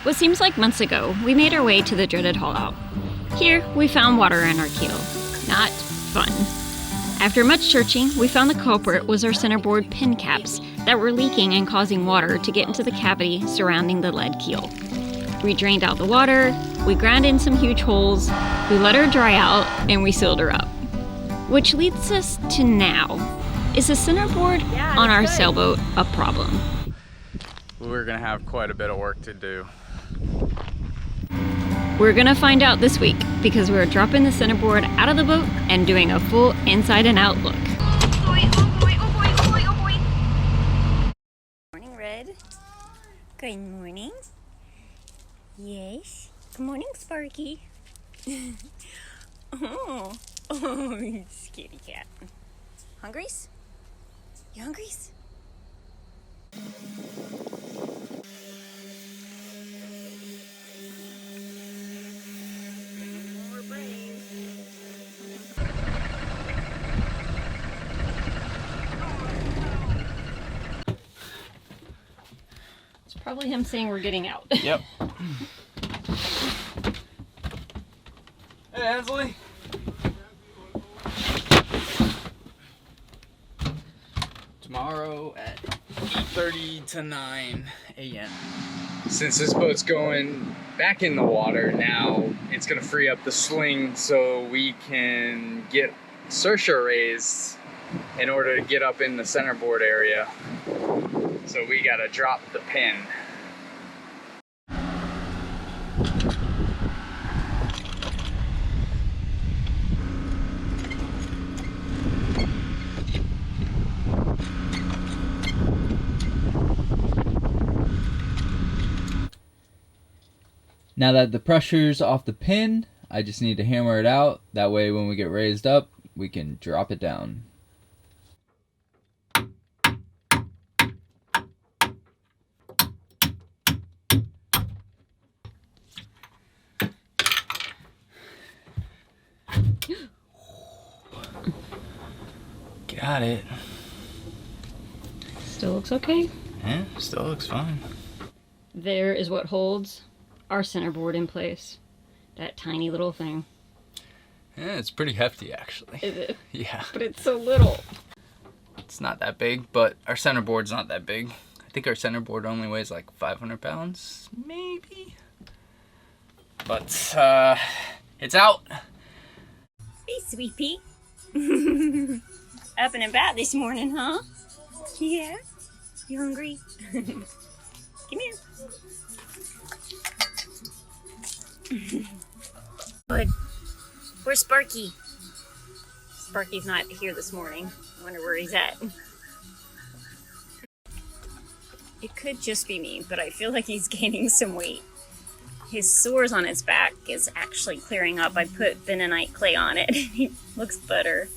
What seems like months ago, we made our way to the dreaded haul-out. Here, we found water in our keel. Not fun. After much searching, we found the culprit was our centerboard pin caps that were leaking and causing water to get into the cavity surrounding the lead keel. We drained out the water, we ground in some huge holes, we let her dry out, and we sealed her up. Which leads us to now. Is the centerboard on our sailboat a problem? We're gonna have quite a bit of work to do. We're gonna find out this week because we're dropping the centerboard out of the boat and doing a full inside and out look. Oh boy, oh boy, oh boy, oh boy, oh boy. Morning, Red. Good morning. Yes. Good morning, Sparky. Oh, scaredy cat. Hungries? You hungries? It's probably him saying we're getting out. Yep. Hey, Ansley. Tomorrow at 8:30 to 9 a.m. Since this boat's going back in the water now, it's gonna free up the sling so we can get Saoirse raised in order to get up in the centerboard area. So we gotta drop the pin. Now that the pressure's off the pin, I just need to hammer it out. That way when we get raised up, we can drop it down. Got it. Still looks okay. Yeah, still looks fine. There is what holds our centerboard in place. That tiny little thing. Yeah, it's pretty hefty actually. Is it? Yeah. But it's so little. It's not that big, but our centerboard's not that big. I think our centerboard only weighs like 500 pounds, maybe. But, it's out. Hey, Sweet Pea. Up and about this morning, huh? Yeah? You hungry? Come here. Good. Where's Sparky? Sparky's not here this morning. I wonder where he's at. It could just be me, but I feel like he's gaining some weight. His sores on his back is actually clearing up. I put bentonite clay on it. He looks better.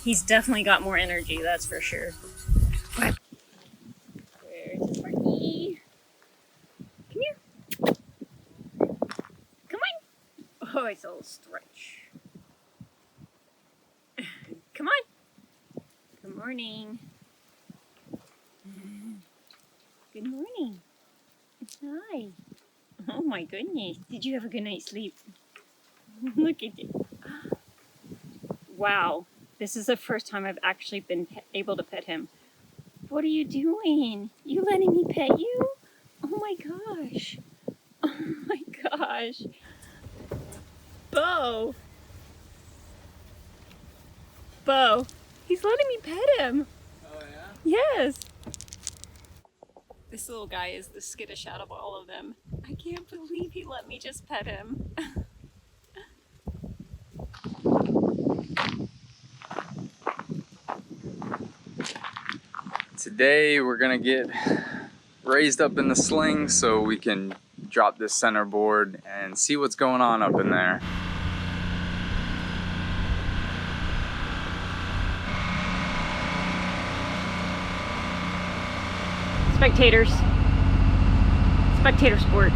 He's definitely got more energy, that's for sure. Where's Sparky? Come here. Come on. Oh, it's a little stretch. Come on. Good morning. Good morning. Hi. Oh my goodness. Did you have a good night's sleep? Look at it. Wow. This is the first time I've actually been able to pet him. What are you doing? You letting me pet you? Oh my gosh. Oh my gosh. Beau. Beau. He's letting me pet him. Oh yeah? Yes. This little guy is the skittish out of all of them. I can't believe he let me just pet him. Today we're gonna get raised up in the sling so we can drop this centerboard and see what's going on up in there. Spectators. Spectator sport.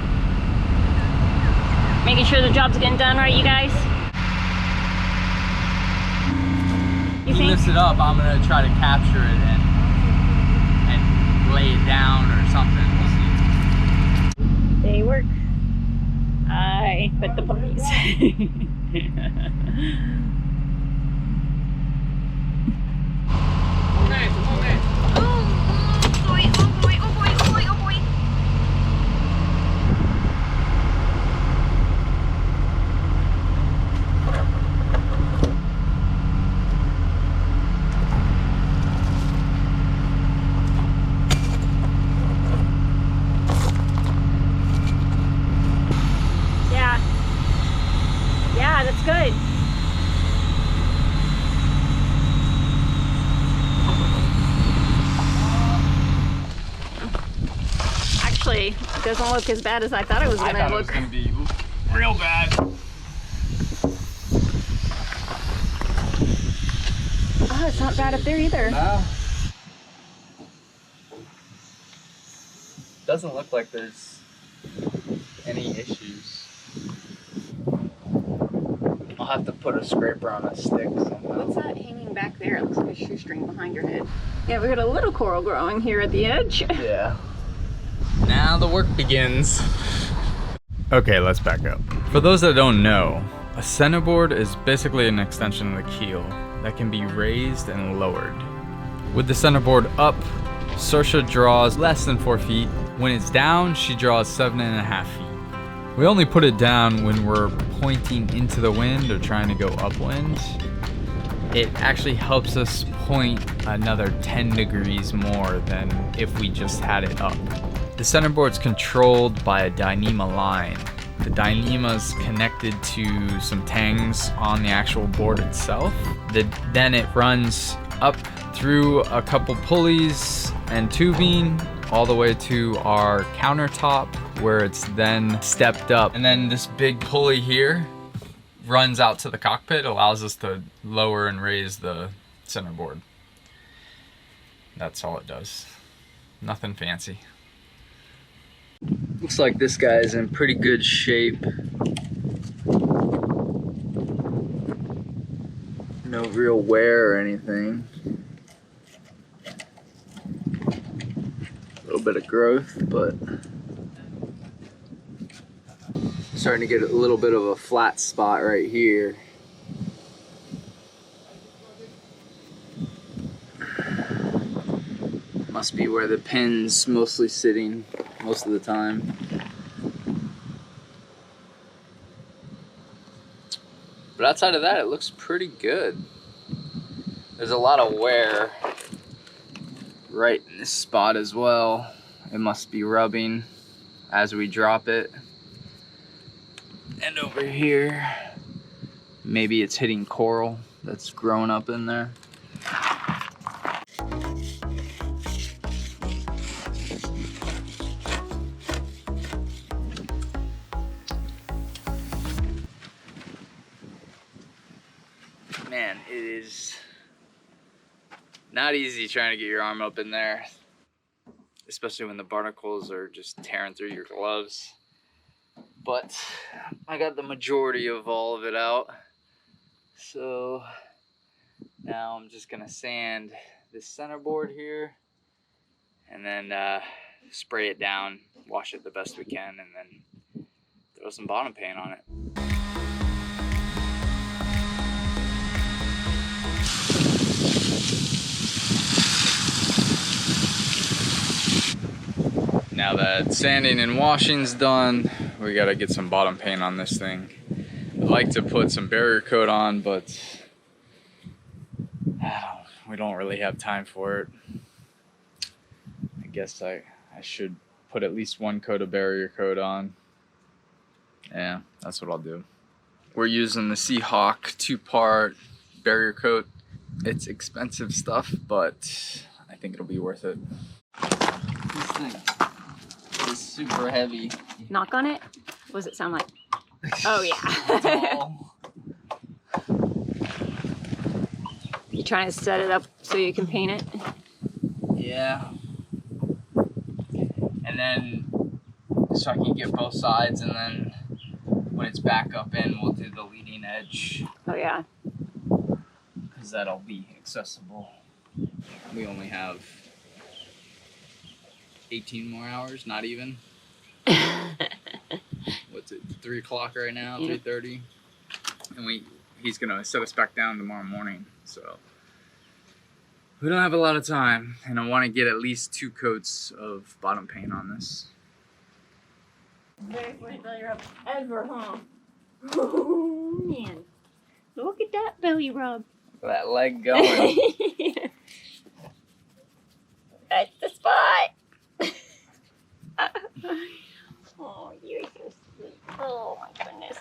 Making sure the job's getting done right, you guys? You think? Lift it up, I'm gonna try to capture it and lay it down or something. We'll see. They work. I put the puppies. Yeah, that's good. Actually, it doesn't look as bad as I thought it was gonna look. I thought it was gonna be real bad. Oh, it's not bad up there either. No. Doesn't look like there's any issues. I'll have to put a scraper on a stick somehow. What's that hanging back there? It looks like a shoestring behind your head. Yeah, we got a little coral growing here at the edge. Yeah. Now the work begins. Okay, let's back up. For those that don't know, a centerboard is basically an extension of the keel that can be raised and lowered. With the centerboard up, Saoirse draws less than 4 feet. When it's down, she draws 7.5 feet. We only put it down when we're pointing into the wind or trying to go upwind. It actually helps us point another 10 degrees more than if we just had it up. The centerboard's controlled by a Dyneema line. The Dyneema's connected to some tangs on the actual board itself. Then it runs up through a couple pulleys and tubing all the way to our countertop where it's then stepped up. And then this big pulley here runs out to the cockpit, allows us to lower and raise the centerboard. That's all it does. Nothing fancy. Looks like this guy is in pretty good shape. No real wear or anything. A little bit of growth, but starting to get a little bit of a flat spot right here. Must be where the pin's mostly sitting most of the time. But outside of that, it looks pretty good. There's a lot of wear right in this spot as well. It must be rubbing as we drop it. And over here, maybe it's hitting coral that's growing up in there. Man, it is not easy trying to get your arm up in there, especially when the barnacles are just tearing through your gloves. But I got the majority of all of it out. So now I'm just gonna sand this centerboard here and then spray it down, wash it the best we can, and then throw some bottom paint on it. Now that sanding and washing's done, we gotta get some bottom paint on this thing. I'd like to put some barrier coat on, but we don't really have time for it. I guess I should put at least one coat of barrier coat on. Yeah, that's what I'll do. We're using the Seahawk 2-part barrier coat. It's expensive stuff, but I think it'll be worth it. This thing is super heavy. Knock on it? What does it sound like? Oh yeah. You trying to set it up so you can paint it? Yeah. And then so I can get both sides, and then when it's back up in, we'll do the leading edge. Oh yeah. Because that'll be accessible. We only have 18 more hours, not even. 3 o'clock right now, Yeah. 3:30. And he's gonna set us back down tomorrow morning. So we don't have a lot of time, and I want to get at least 2 coats of bottom paint on this. Very funny belly rub ever, huh? Oh, man. Look at that belly rub. That leg going. That's the spot. Oh, you're so sweet. Oh, my goodness.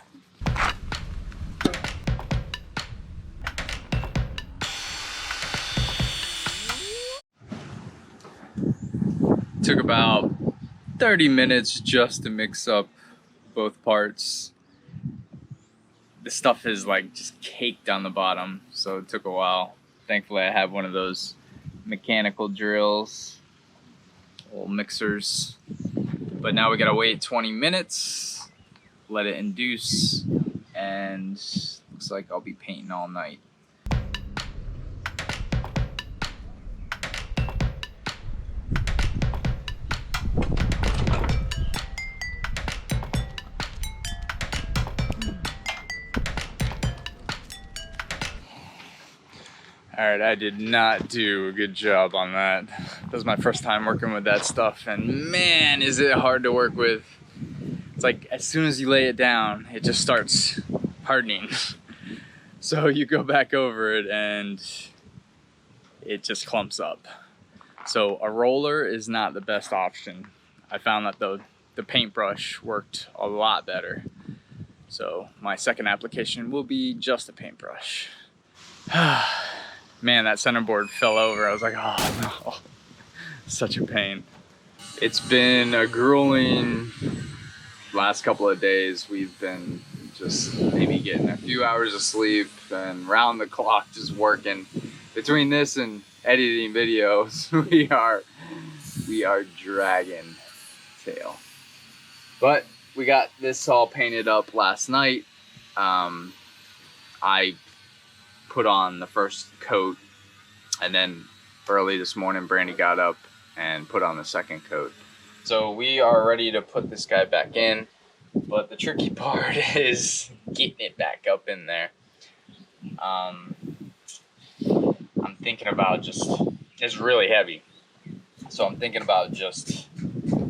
Took about 30 minutes just to mix up both parts. The stuff is like just caked on the bottom, so it took a while. Thankfully I have one of those mechanical drills, little mixers. But now we gotta wait 20 minutes, let it induce, and looks like I'll be painting all night. Alright, I did not do a good job on that. That was my first time working with that stuff, and man, is it hard to work with. It's like as soon as you lay it down, it just starts hardening. So you go back over it and it just clumps up. So a roller is not the best option. I found that the paintbrush worked a lot better. So my second application will be just a paintbrush. Man, that centerboard fell over. I was like, oh no, such a pain. It's been a grueling last couple of days. We've been just maybe getting a few hours of sleep and round the clock just working. Between this and editing videos, we are dragging tail. But we got this all painted up last night. I put on the first coat, and then early this morning Brandy got up and put on the second coat. So we are ready to put this guy back in, but the tricky part is getting it back up in there. I'm thinking about it's really heavy, so I'm thinking about just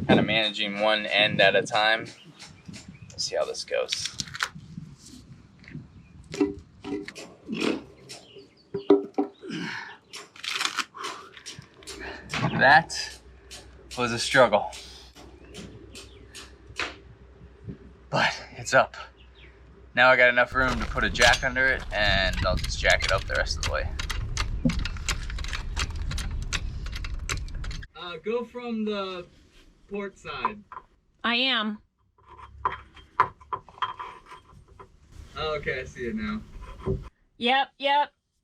kind of managing one end at a time. Let's see how this goes. That was a struggle, but it's up. Now I got enough room to put a jack under it, and I'll just jack it up the rest of the way. Go from the port side. I am. Oh, okay, I see it now. Yep.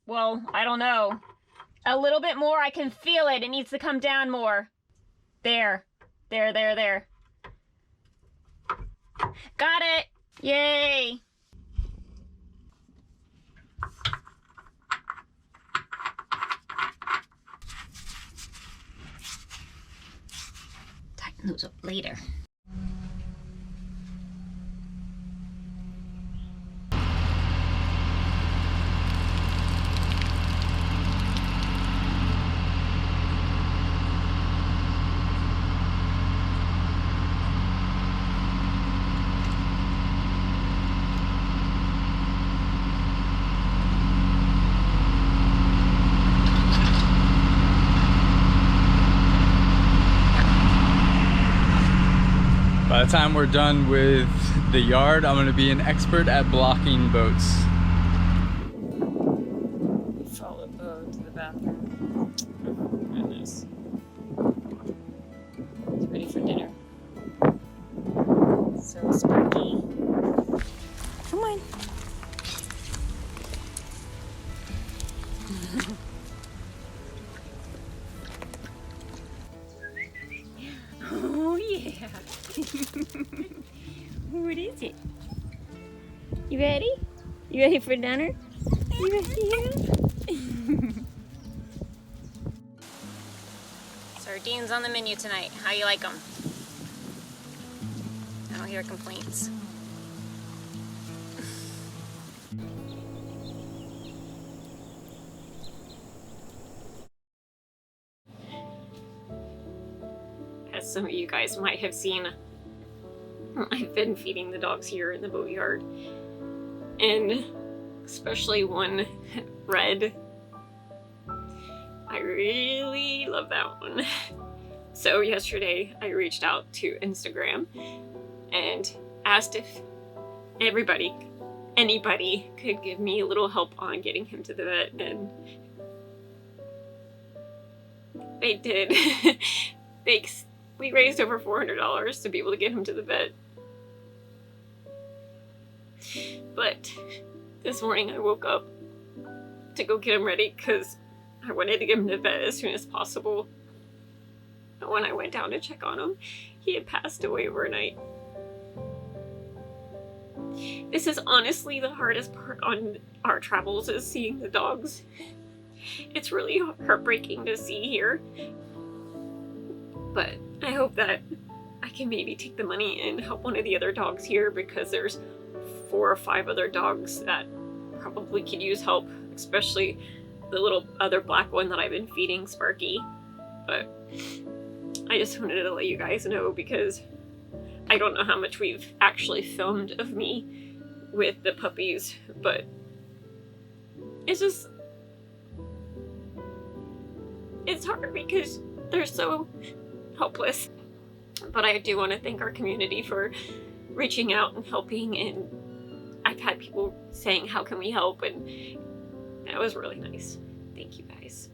Well, I don't know. A little bit more, I can feel it. It needs to come down more. There. Got it! Yay! Tighten those up later. By the time we're done with the yard, I'm going to be an expert at blocking boats. Follow Beau to the bathroom. Oh, goodness. He's ready for dinner. So sparky. Come on. Oh yeah. What is it? You ready? You ready for dinner? You ready? Sardines on the menu tonight. How you like them? I don't hear complaints. As some of you guys might have seen, I've been feeding the dogs here in the boatyard, and especially one, Red. I really love that one. So yesterday I reached out to Instagram and asked if anybody could give me a little help on getting him to the vet, and they did. We raised over $400 to be able to get him to the vet. But this morning I woke up to go get him ready because I wanted to get him to the vet as soon as possible. And when I went down to check on him, he had passed away overnight. This is honestly the hardest part on our travels, is seeing the dogs. It's really heartbreaking to see here. But I hope that I can maybe take the money and help one of the other dogs here, because there's 4 or 5 other dogs that probably could use help, especially the little other black one that I've been feeding, Sparky. But I just wanted to let you guys know, because I don't know how much we've actually filmed of me with the puppies, but it's just, it's hard because they're so helpless. But I do want to thank our community for reaching out and helping, and I've had people saying, how can we help? And that was really nice. Thank you guys.